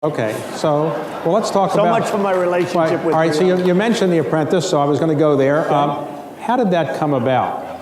Okay, so, well, let's talk about... So much for my relationship with... All right, so you mentioned The Apprentice, so I was going to go there. How did that come about?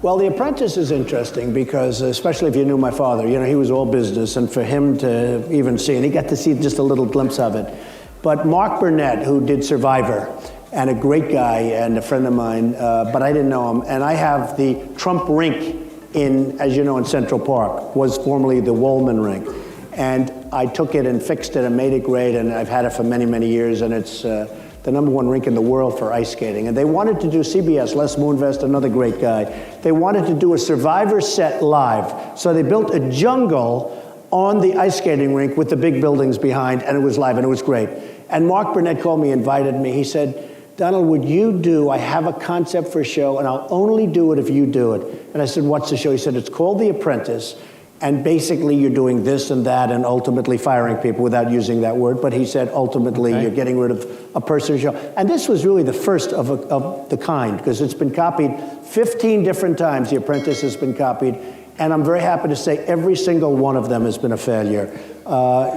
Well, The Apprentice is interesting because, especially if you knew my father, you know, he was all business, and for him to even see, and he got to see just a little glimpse of it. But Mark Burnett, who did Survivor, and a great guy and a friend of mine, but I didn't know him, and I have the Trump rink in, as you know, in Central Park, was formerly the Woolman rink. And I took it and fixed it and made it great, and I've had it for many, many years, and it's the #1 rink in the world for ice skating. And they wanted to do CBS, Les Moonves, another great guy. They wanted to do a Survivor set live. So they built a jungle on the ice skating rink with the big buildings behind, and it was live, and it was great. And Mark Burnett called me, invited me. He said, Donald, would you do, I have a concept for a show, and I'll only do it if you do it. And I said, what's the show? He said, it's called The Apprentice. And basically, you're doing this and that and ultimately firing people without using that word. But he said, ultimately, you're getting rid of a person's show. And this was really the first of the kind, because it's been copied 15 different times. The Apprentice has been copied. And I'm very happy to say every single one of them has been a failure.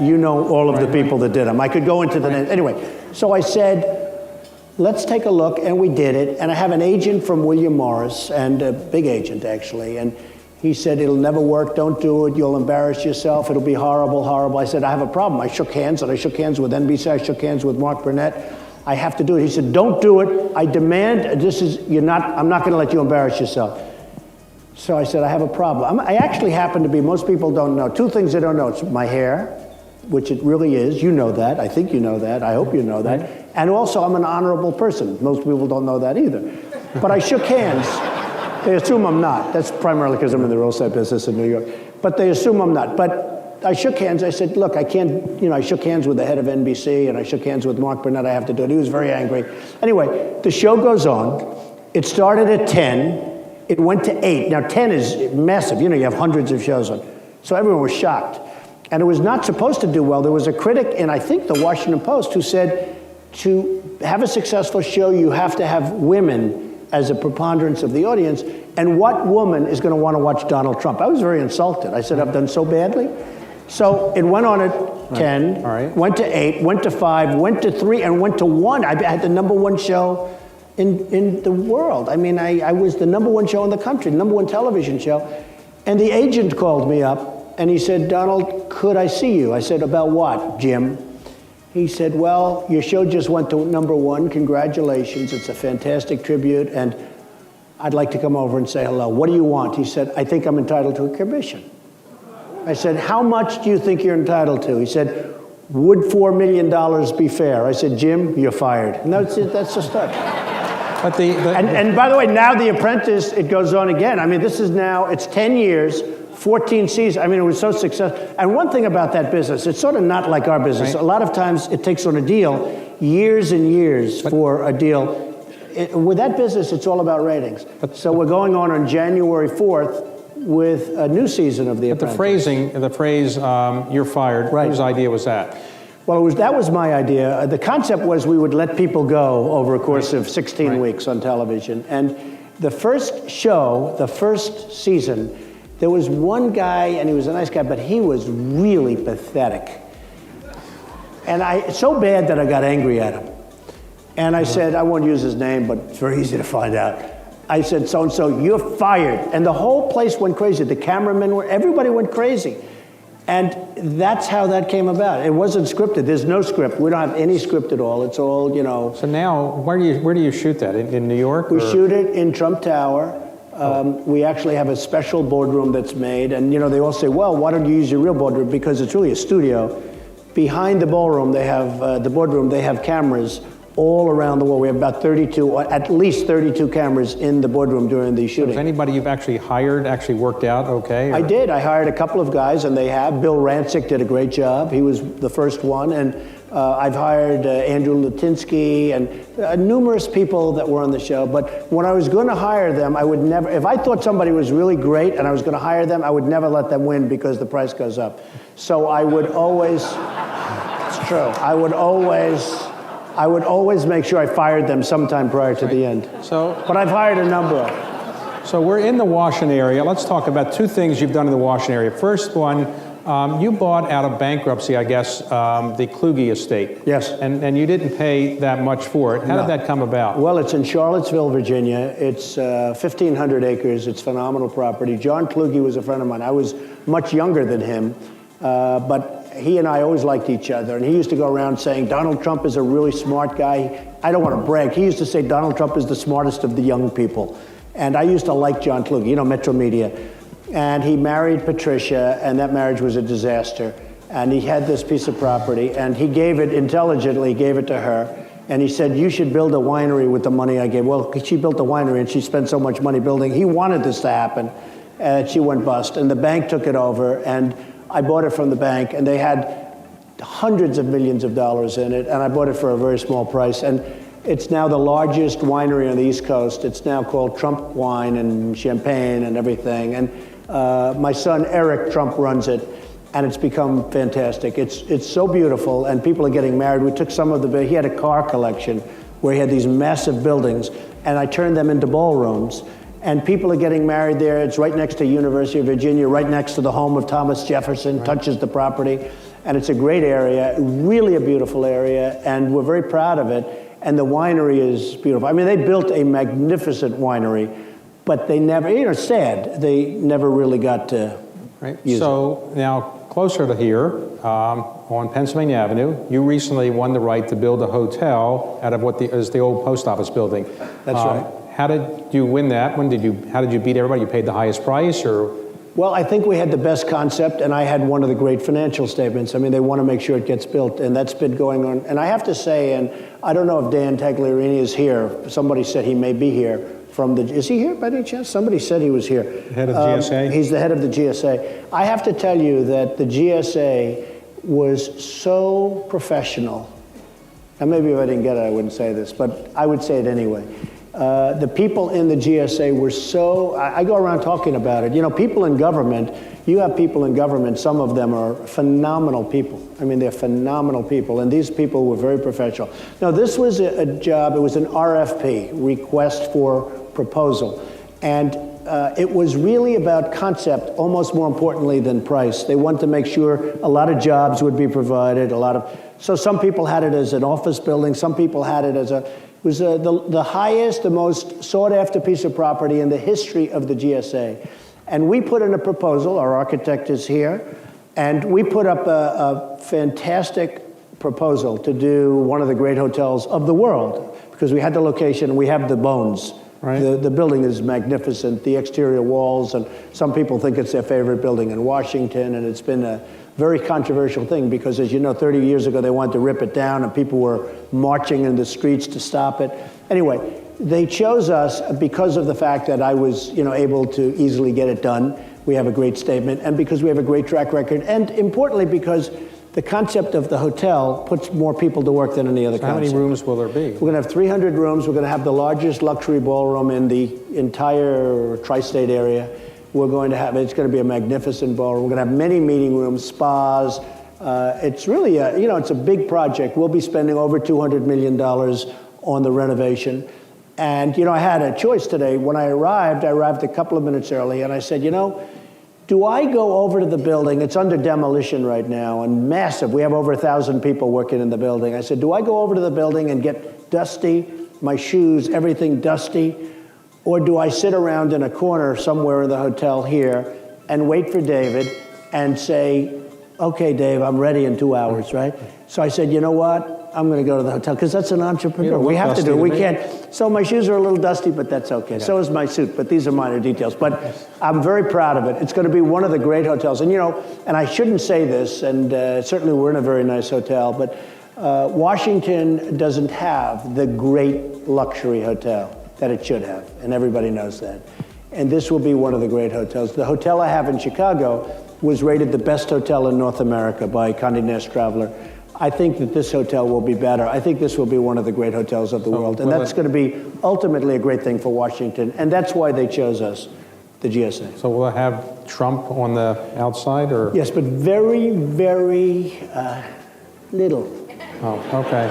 You know all of the people that did them. I could go into the name. Anyway, so I said, let's take a look. And we did it. And I have an agent from William Morris, and a big agent, actually. And he said, it'll never work, don't do it, you'll embarrass yourself, it'll be horrible, horrible. I said, I have a problem. I shook hands, and I shook hands with NBC, I shook hands with Mark Burnett. I have to do it. He said, don't do it. I demand, I'm not gonna let you embarrass yourself. So I said, I have a problem. I actually happen to be, most people don't know, two things they don't know. It's my hair, which it really is, you know that, I think you know that, I hope you know that. And also, I'm an honorable person. Most people don't know that either. But I shook hands. They assume I'm not. That's primarily because I'm in the real estate business in New York. But they assume I'm not. But I shook hands. I said, look, I can't, I shook hands with the head of NBC, and I shook hands with Mark Burnett. I have to do it. He was very angry. Anyway, the show goes on. It started at 10. It went to 8. Now, 10 is massive. You have hundreds of shows on. So everyone was shocked. And it was not supposed to do well. There was a critic in, I think, the Washington Post who said, to have a successful show, you have to have women as a preponderance of the audience, and what woman is going to want to watch Donald Trump? I was very insulted. I said, I've done so badly. So it went on at 10, went to 8, went to 5, went to 3, and went to 1. I had the #1 show in the world. I mean, I was the #1 show in the country, the #1 television show. And the agent called me up, and he said, Donald, could I see you? I said, about what, Jim? He said, well, your show just went to #1. Congratulations. It's a fantastic tribute, and I'd like to come over and say hello. What do you want? He said, I think I'm entitled to a commission. I said, how much do you think you're entitled to? He said, would $4 million be fair? I said, Jim, you're fired. And that's it. That's the start. But and by the way, now The Apprentice, it goes on again. I mean, this is now, it's 10 years, 14 seasons. I mean, it was so successful. And one thing about that business, it's sort of not like our business. A lot of times it takes on a deal years and years for a deal. With that business, it's all about ratings. So we're going on January 4th with a new season of The Apprentice. But the phrase, you're fired, whose idea was that? Well, that was my idea. The concept was we would let people go over a course of 16 weeks on television. And the first show, the first season, there was one guy, and he was a nice guy, but he was really pathetic. And so bad that I got angry at him. And I said, I won't use his name, but it's very easy to find out. I said, so-and-so, you're fired. And the whole place went crazy. The cameramen everybody went crazy. And that's how that came about. It wasn't scripted. There's no script. We don't have any script at all. It's all, So now, where do you shoot that? In New York? We shoot it in Trump Tower. We actually have a special boardroom that's made, and they all say, well, why don't you use your real boardroom? Because it's really a studio. Behind the ballroom, they have, the boardroom, they have cameras all around the world. We have about 32, at least 32 cameras in the boardroom during the shooting. Has anybody you've actually hired actually worked out okay? Or? I did. I hired a couple of guys, and they have. Bill Rancic did a great job. He was the first one, and I've hired Andrew Lutinsky and numerous people that were on the show. But when I was going to hire them, I would never, if I thought somebody was really great and I was going to hire them, I would never let them win because the price goes up. So I would always, it's true, I would always make sure I fired them sometime prior to the end. But I've hired a number of them. So we're in the Washington area. Let's talk about two things you've done in the Washington area. First one, You bought out of bankruptcy, I guess, the Kluge estate. Yes. And you didn't pay that much for it. How did that come about? Well, it's in Charlottesville, Virginia. It's 1,500 acres. It's phenomenal property. John Kluge was a friend of mine. I was much younger than him, but he and I always liked each other. And he used to go around saying, Donald Trump is a really smart guy. I don't want to brag. He used to say Donald Trump is the smartest of the young people. And I used to like John Kluge, you know, Metro Media. And he married Patricia, and that marriage was a disaster. And he had this piece of property, and he gave it intelligently, gave it to her. And he said, you should build a winery with the money I gave. Well, she built a winery, and she spent so much money building. He wanted this to happen, and she went bust. And the bank took it over, and I bought it from the bank, and they had hundreds of millions of dollars in it, and I bought it for a very small price. And it's now the largest winery on the East Coast. It's now called Trump Wine and Champagne and everything. And my son, Eric Trump, runs it, and it's become fantastic. It's so beautiful, and people are getting married. We took some of he had a car collection where he had these massive buildings, and I turned them into ballrooms. And people are getting married there. It's right next to University of Virginia, right next to the home of Thomas Jefferson, touches the property. And it's a great area, really a beautiful area, and we're very proud of it. And the winery is beautiful. I mean, they built a magnificent winery, but they never, you know, sad, they never really got to use it. Now, closer to here, on Pennsylvania Avenue, you recently won the right to build a hotel out of what is the old post office building. That's right. How did you win that? How did you beat everybody? You paid the highest price, or? Well, I think we had the best concept, and I had one of the great financial statements. I mean, they want to make sure it gets built, and that's been going on. And I have to say, and I don't know if Dan Tagliarini is here. Somebody said he may be here is he here by any chance? Somebody said he was here. Head of the GSA? He's the head of the GSA. I have to tell you that the GSA was so professional. And maybe if I didn't get it, I wouldn't say this, but I would say it anyway. The people in the GSA were so, I go around talking about it. You know, people in government, you have people in government, some of them are phenomenal people. I mean, they're phenomenal people, and these people were very professional. Now, this was a job, it was an RFP, request for proposal, and it was really about concept, almost more importantly than price. They wanted to make sure a lot of jobs would be provided, so some people had it as an office building, some people had it as it was the highest, the most sought-after piece of property in the history of the GSA. And we put in a proposal, our architect is here, and we put up a fantastic proposal to do one of the great hotels of the world, because we had the location, and we have the bones. Right. The building is magnificent, the exterior walls, and some people think it's their favorite building in Washington, and it's been a very controversial thing because, as you know, 30 years ago they wanted to rip it down and people were marching in the streets to stop it. Anyway, they chose us because of the fact that I was, you know, able to easily get it done. We have a great statement, and because we have a great track record, and importantly because the concept of the hotel puts more people to work than any other concept. How many rooms will there be? We're going to have 300 rooms. We're going to have the largest luxury ballroom in the entire tri-state area. We're going to have, it's going to be a magnificent ballroom. We're going to have many meeting rooms, spas. It's really, you know, it's a big project. We'll be spending over $200 million on the renovation. And, you know, I had a choice today. When I arrived a couple of minutes early, and I said, you know, do I go over to the building? It's under demolition right now and massive. We have over 1,000 people working in the building. I said, do I go over to the building and get dusty, my shoes, everything dusty? Or do I sit around in a corner somewhere in the hotel here and wait for David and say, okay, Dave, I'm ready in 2 hours, right? So I said, you know what? I'm going to go to the hotel, because that's an entrepreneur. We have to do it. We can't. So my shoes are a little dusty, but that's okay. Yeah. So is my suit, but these are minor details. But I'm very proud of it. It's going to be one of the great hotels. And, you know, and I shouldn't say this, and certainly we're in a very nice hotel, but Washington doesn't have the great luxury hotel that it should have, and everybody knows that. And this will be one of the great hotels. The hotel I have in Chicago was rated the best hotel in North America by Condé Nast Traveler. I think that this hotel will be better. I think this will be one of the great hotels of the world. And that's going to be ultimately a great thing for Washington. And that's why they chose us, the GSA. So we'll have Trump on the outside, or? Yes, but very, very little. Oh, okay.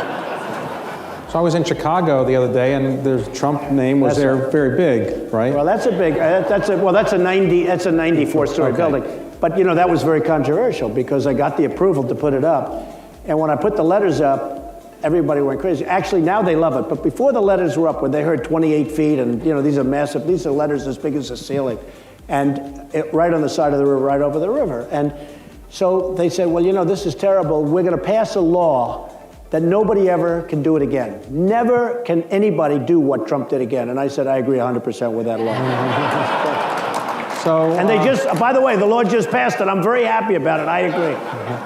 So I was in Chicago the other day, and the Trump name was very big, right? Well, that's a big, that's a 94-story building. But, you know, that was very controversial because I got the approval to put it up. And when I put the letters up, everybody went crazy. Actually, now they love it. But before the letters were up, when they heard 28 feet, and, you know, these are massive, these are letters as big as the ceiling. And right on the side of the river, right over the river. And so they said, well, you know, this is terrible. We're going to pass a law that nobody ever can do it again. Never can anybody do what Trump did again. And I said, I agree 100% with that law. So, And they just, by the way, the law just passed it. I'm very happy about it. I agree.